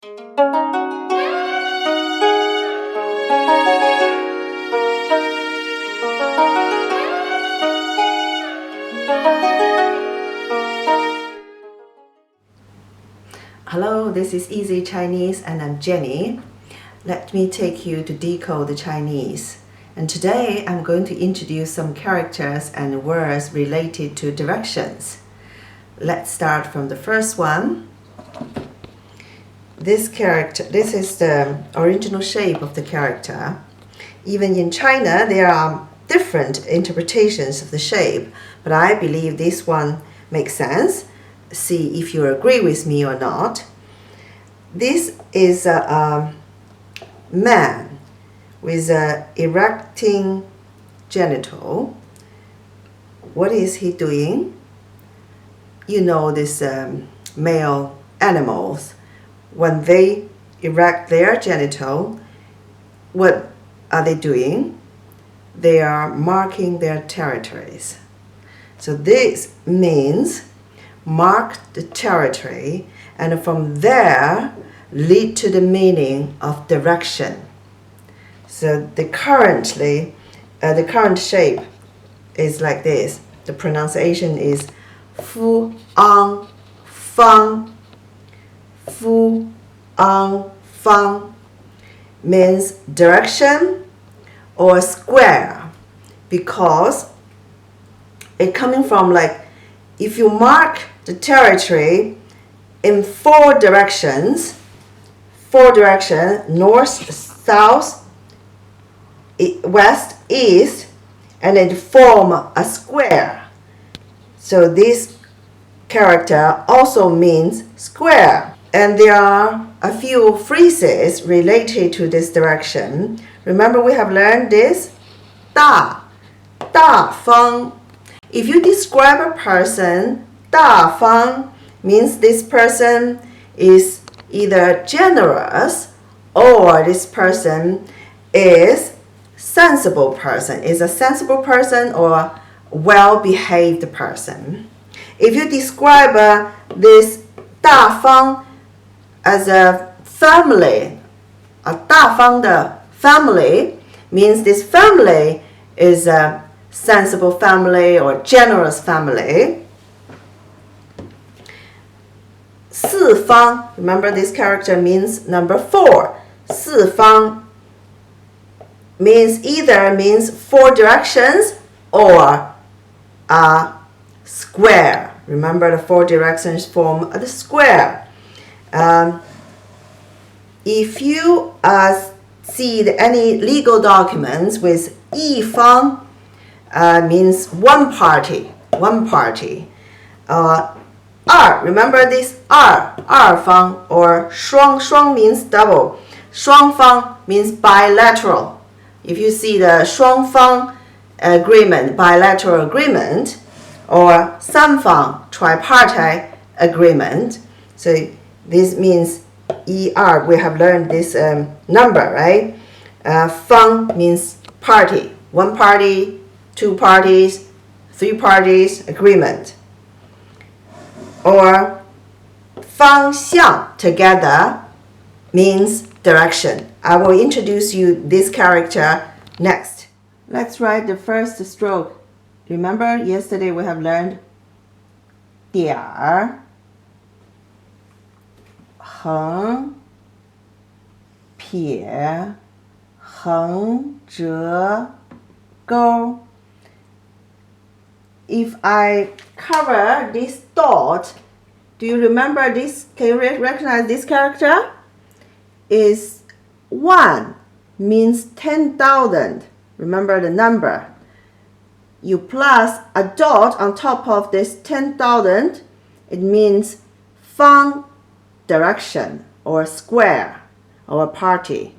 Hello, this is Easy Chinese and I'm Jenny. Let me take you to decode the Chinese. And today I'm going to introduce some characters and words related to directions. Let's start from the first one. This is the original shape of the character. Even in China, there are different interpretations of the shape, but I believe this one makes sense. See if you agree with me or not. This is a man with an erecting genital. What is he doing? You know these male animals, when they erect their genital, what are they doing? They are marking their territories. So this means mark the territory, and from there lead to the meaning of direction. So the current shape is like this. The pronunciation is fu ang fang. Fu ang fang means direction or square, because it coming from like, if you mark the territory in four directions, north, south, west, east, and then form a square. So this character also means square. And there are a few phrases related to this direction. Remember, we have learned this? 大方. If you describe a person, 大方 means this person is either generous or this person is a sensible person or well-behaved person. If you describe this 大方 as a family, a 大方的 family means this family is a sensible family or generous family. 四方, remember this character means number 4. 四方 means four directions or a square. Remember, the four directions form the square. If you see any legal documents with 一方 means one party. 二, remember this 二方 or 双 means double. 双方 means bilateral. If you see the 双方 agreement, bilateral agreement, or 三方 tripartite agreement. So this means 一二. We have learned this number, right? 方 means party. One party, two parties, three parties agreement. Or 方向 together means direction. I will introduce you this character next. Let's write the first stroke. Remember, yesterday we have learned 点儿 横撇横折钩. If I cover this dot, do you remember this? Can you recognize this character? Is 1 means 10,000. Remember the number. You plus a dot on top of this 10,000, it means 方 direction or square or party.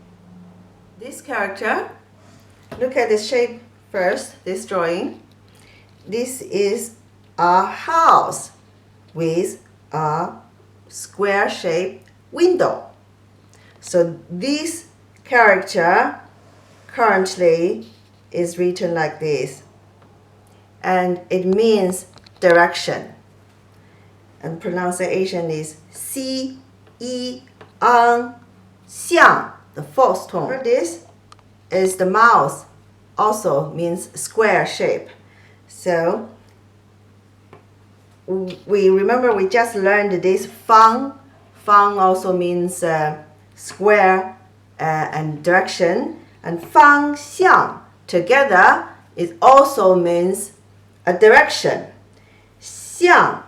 This character, look at this shape first, this drawing. This is a house with a square-shaped window. So this character currently is written like this, and it means direction. And pronunciation is C-E-R. an, xiang, the fourth tone. This is the mouth, also means square shape. So we remember we just learned this fang. Fang also means square and direction. And fang xiang together it also means a direction. Xiang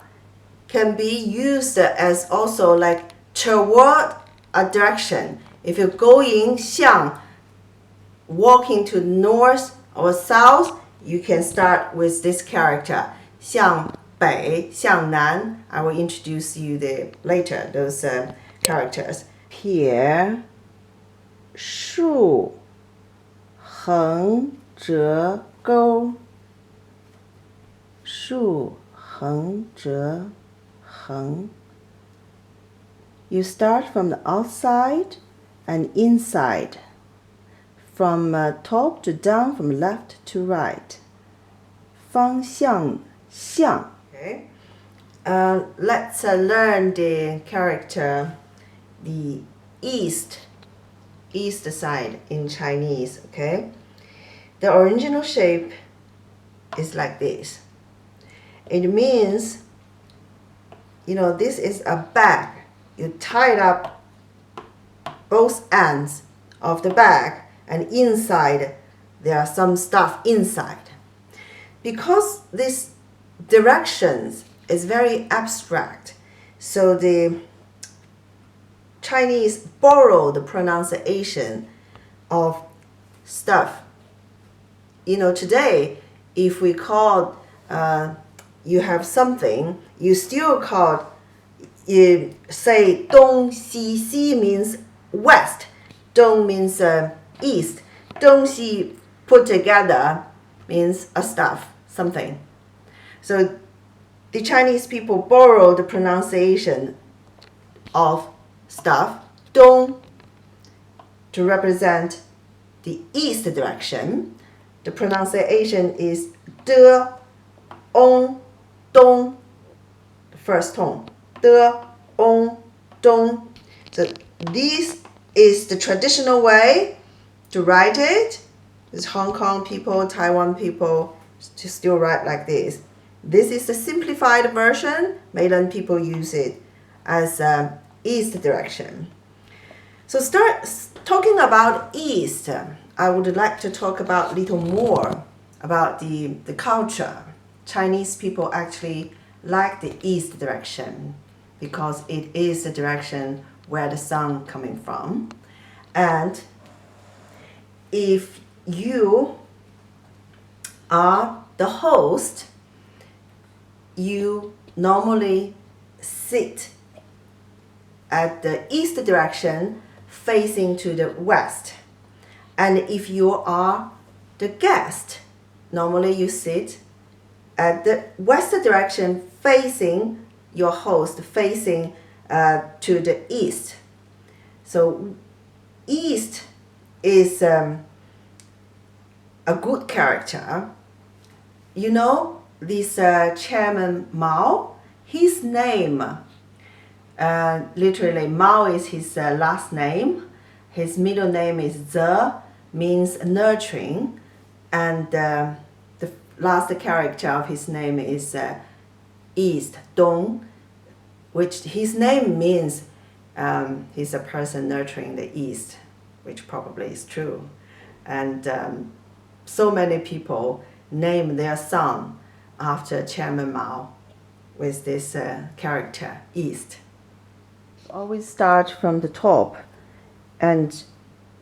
can be used as also like toward a direction. If you're going xiang, walking to north or south, you can start with this character. 向北, 向南. I will introduce you later those characters. 撇竖横折钩竖横折横. You start from the outside and inside. From top to down, from left to right. 方向向. Okay. Let's learn the character, the east side in Chinese. Okay. The original shape is like this. It means, this is a bag. You tie it up both ends of the bag. And inside, there are some stuff inside. Because this directions is very abstract, so the Chinese borrow the pronunciation of stuff. Today, if we call, you have something, you still call, you say dong, xi, xi means west, dong means east. 东西 put together means a stuff, something. So the Chinese people borrow the pronunciation of stuff, 东, to represent the east direction. The pronunciation is 的 on, 东, the first tone. 的 on, 东. So this is the traditional way to write it. It's Hong Kong people, Taiwan people to still write like this. This is the simplified version. Mainland people use it as east direction. So start talking about east. I would like to talk about a little more about the culture. Chinese people actually like the east direction because it is the direction where the sun coming from. And if you are the host, you normally sit at the east direction facing to the west. And if you are the guest, normally you sit at the west direction facing your host, facing to the east. So east is a good character. This Chairman Mao, his name, literally Mao is his last name. His middle name is Ze, means nurturing. And the last character of his name is East, Dong, which his name means he's a person nurturing the East, which probably is true. And so many people name their son after Chairman Mao with this character, East. Always start from the top and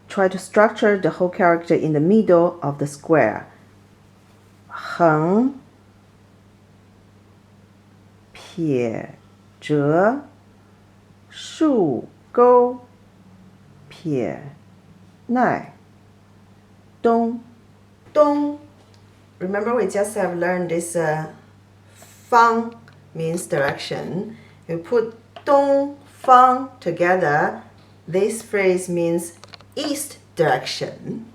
try to structure the whole character in the middle of the square. 横撇折竖钩撇捺东 Remember we just have learned this fang means direction. You put dong, fang together. This phrase means east direction.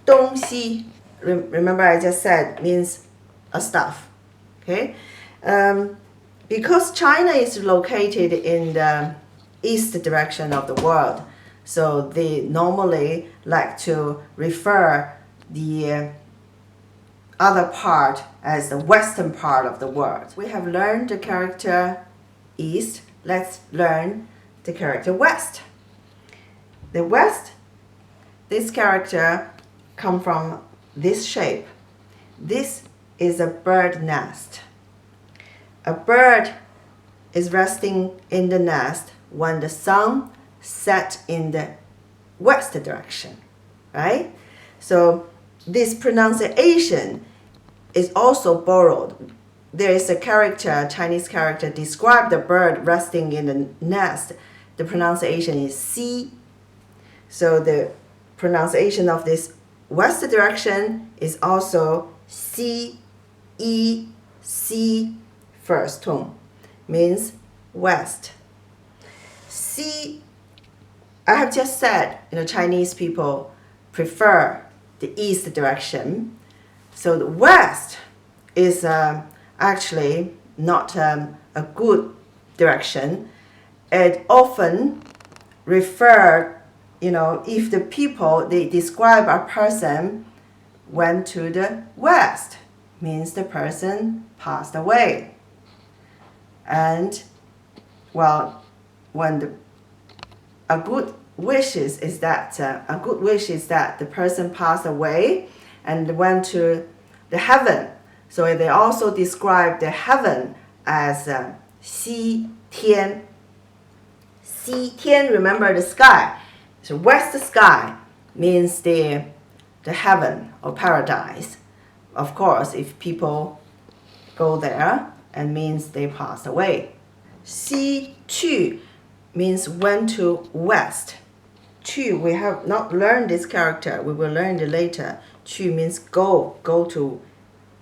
东西 remember I just said means a stuff. Okay, because China is located in the east direction of the world. So they normally like to refer the other part as the western part of the world. We have learned the character east. Let's learn the character west. The west, this character comes from this shape. This is a bird nest. A bird is resting in the nest when the sun sets in the west direction, right? So this pronunciation is also borrowed. There is a character, Chinese character, describe the bird resting in the nest. The pronunciation is si. So the pronunciation of this west direction is also si, e, si, first tone, means west. Si, I have just said, Chinese people prefer the east direction. So the west is actually not a good direction. It often refer, if the people, they describe a person went to the west, means the person passed away. And, well, when a good wish is that the person passed away and went to the heaven. So they also describe the heaven as xi tian. Xi tian, remember the sky. So west sky means the heaven or paradise. Of course, if people go there, it means they passed away. Xi qu means went to west. Qu, we have not learned this character. We will learn it later. Qu means go to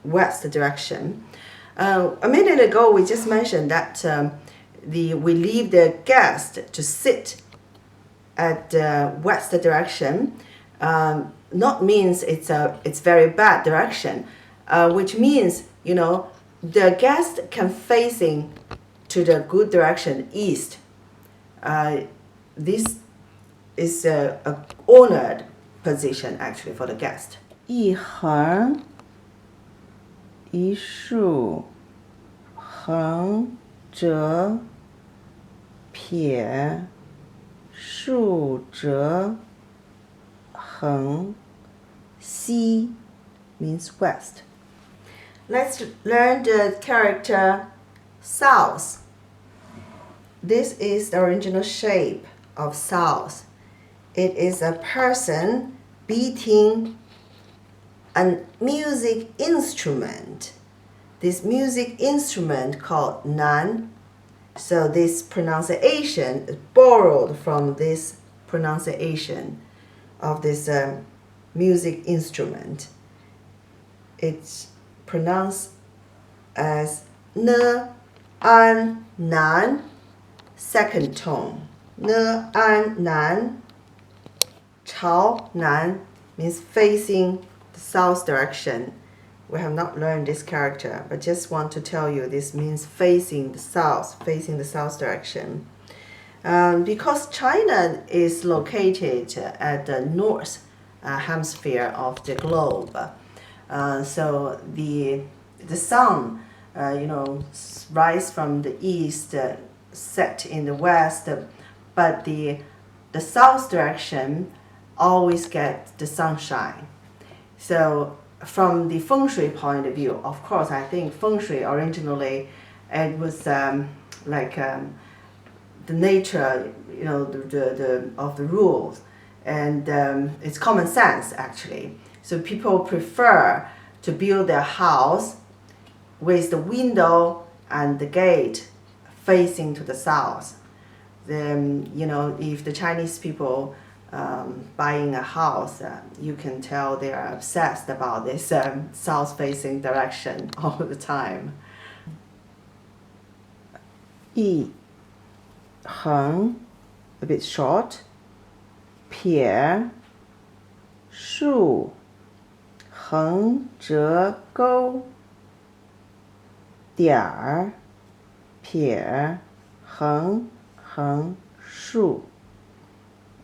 west direction. A minute ago, we just mentioned that we leave the guest to sit at the west direction. Not means it's very bad direction, which means the guest can facing to the good direction east. This is a honored position actually for the guest. 一横一竖横折撇竖折横西 means west. Let's learn the character south. This is the original shape of south. It is a person beating a music instrument. This music instrument called nan. So this pronunciation is borrowed from this pronunciation of this music instrument. It's pronounced as ne, an, nan, second tone. Ne, an, nan. Chao, nan means facing the south direction. We have not learned this character, but just want to tell you this means facing the south direction. Because China is located at the north hemisphere of the globe, so the sun, rise from the east, set in the west, but the south direction always get the sunshine. So from the feng shui point of view, of course, I think feng shui originally it was like the nature, of the rules, and it's common sense actually. So people prefer to build their house with the window and the gate facing to the south. Then if the Chinese people buying a house, you can tell they are obsessed about this south-facing direction all the time. 一横 a bit short 撇竖横折钩点儿撇横横竖.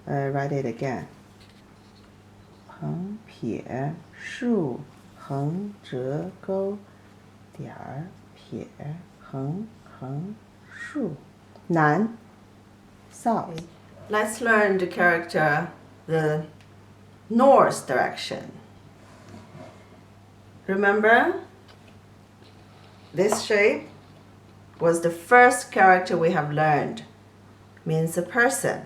Write it again. 横撇竖横折钩点儿撇横横竖南 south. Let's learn the character, the north direction. Remember, this shape was the first character we have learned, means a person.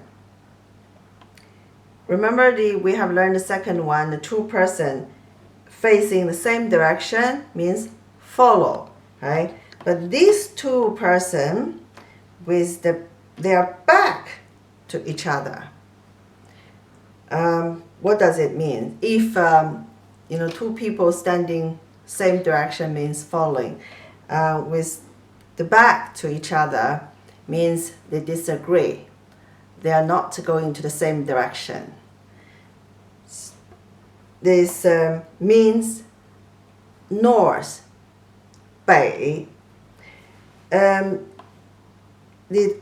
Remember, we have learned the second one, the two person facing the same direction means follow, right? But these two person with their back to each other. What does it mean? If two people standing same direction means following, with the back to each other means they disagree. They are not going to the same direction. This means north, 北.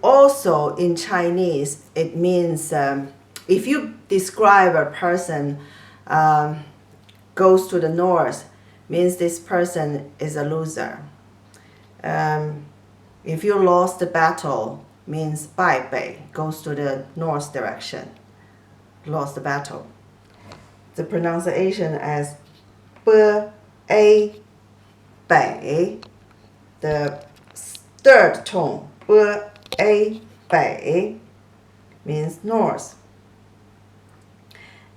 Also in Chinese, it means if you describe a person goes to the north, means this person is a loser. If you lost the battle, means 败北, goes to the north direction, lost the battle. The pronunciation as 北, the third tone, 北 means north.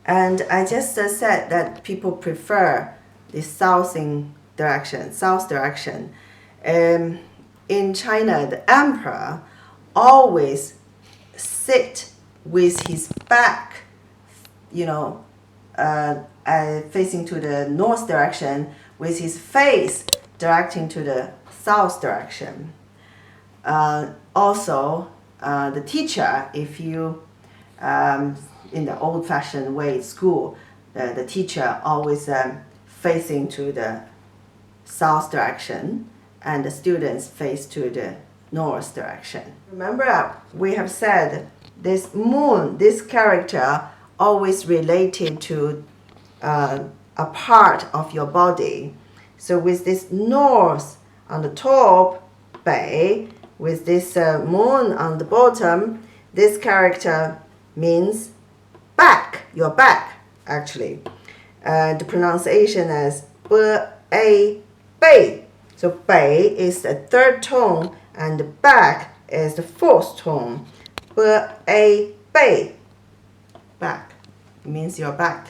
And I just said that people prefer the south direction. In China, the emperor always sit with his back, facing to the north direction, with his face directing to the south direction. Also, the teacher, if you, in the old-fashioned way at school, the teacher always facing to the south direction, and the students face to the north direction. Remember, we have said this moon, this character, always related to a part of your body. So with this north on the top, 北, with this moon on the bottom, this character means back, your back, actually. The pronunciation as 北. So 北 is the third tone, and the back is the fourth tone. 北, back, means your back.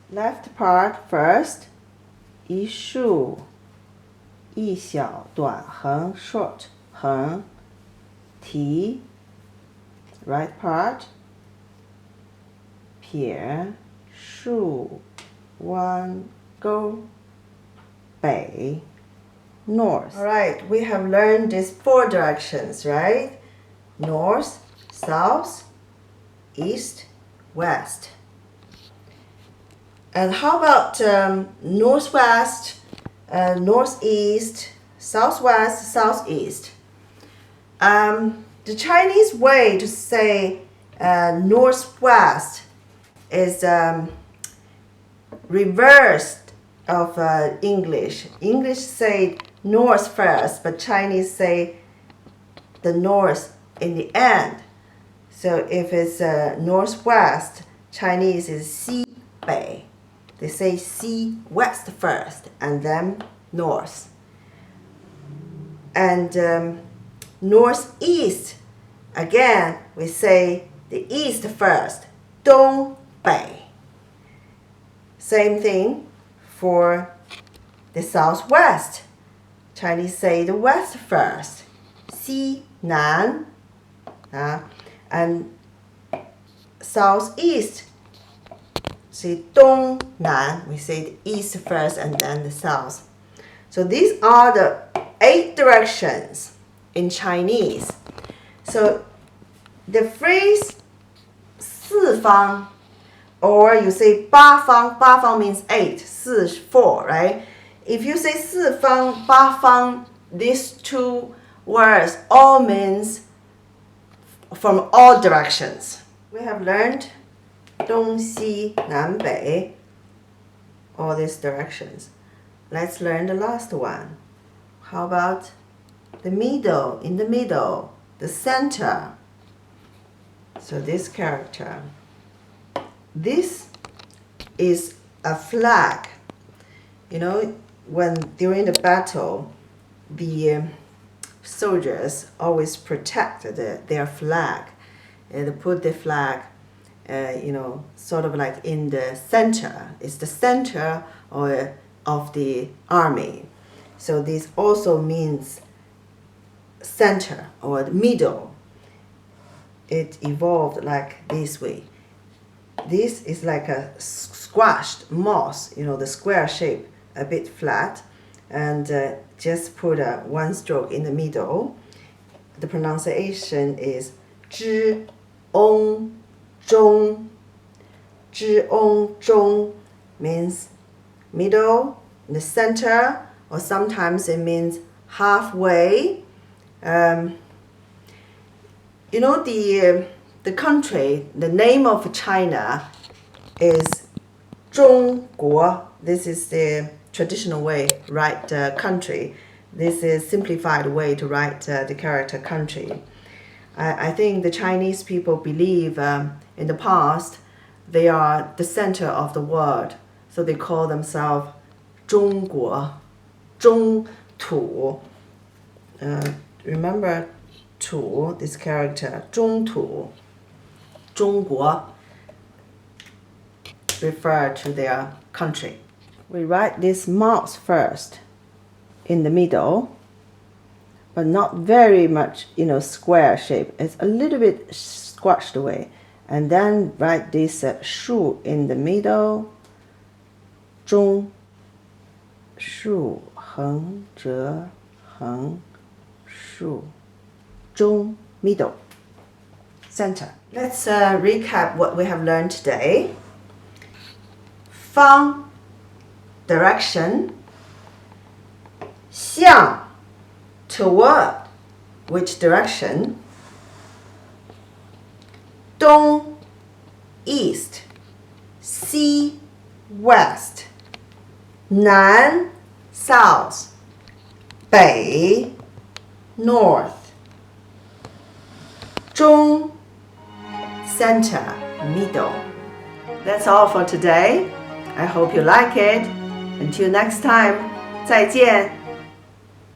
Left part first. 一竖一小短横 short 横提 right part 撇竖弯钩北 north. Alright, we have learned these four directions, right? North, south, east, west. And how about northwest, northeast, southwest, southeast? The Chinese way to say northwest is reversed of English. English say north first, but Chinese say the north in the end. So if it's northwest, Chinese is 西北. They say 西 west first and then north. And northeast, again, we say the east first, 东北. Same thing for the southwest. Chinese say the west first, 西南. And southeast, say 东南. We say the east first and then the south. So these are the 8 directions in Chinese. So the phrase 四方, or you say 八方, 八方 means 8, 四 4, right? If you say 四方, 八方, these two words all means from all directions. We have learned 东西南北, all these directions. Let's learn the last one. How about the middle, in the middle, the center? So this character, this is a flag. You know, when during the battle, the soldiers always protect their flag. They put the flag, you know, sort of like in the center. It's the center of the army. So this also means center or the middle. It evolved like this way. This is like a squashed moss, you know, the square shape, a bit flat, and just put one stroke in the middle. The pronunciation is 知翁中. 知翁中 means middle, the center, or sometimes it means halfway. You know, the country, the name of China is 中国. This is the traditional way to write country. This is simplified way to write the character country. I think the Chinese people believe in the past they are the center of the world. So they call themselves 中国, 中土. Remember 土, this character, 中土, 中国, refer to their country. We write this mouse first in the middle, but not very much, you know, square shape. It's a little bit squashed away. And then write this 树 in the middle, 中, 树, 横, 折, 横, 树, 中, middle, center. Let's recap what we have learned today. 方, direction. 向, toward, which direction? 东, east. 西, west. 南, south. 北, north. 中, center, middle. That's all for today. I hope you like it. Until next time, 再见.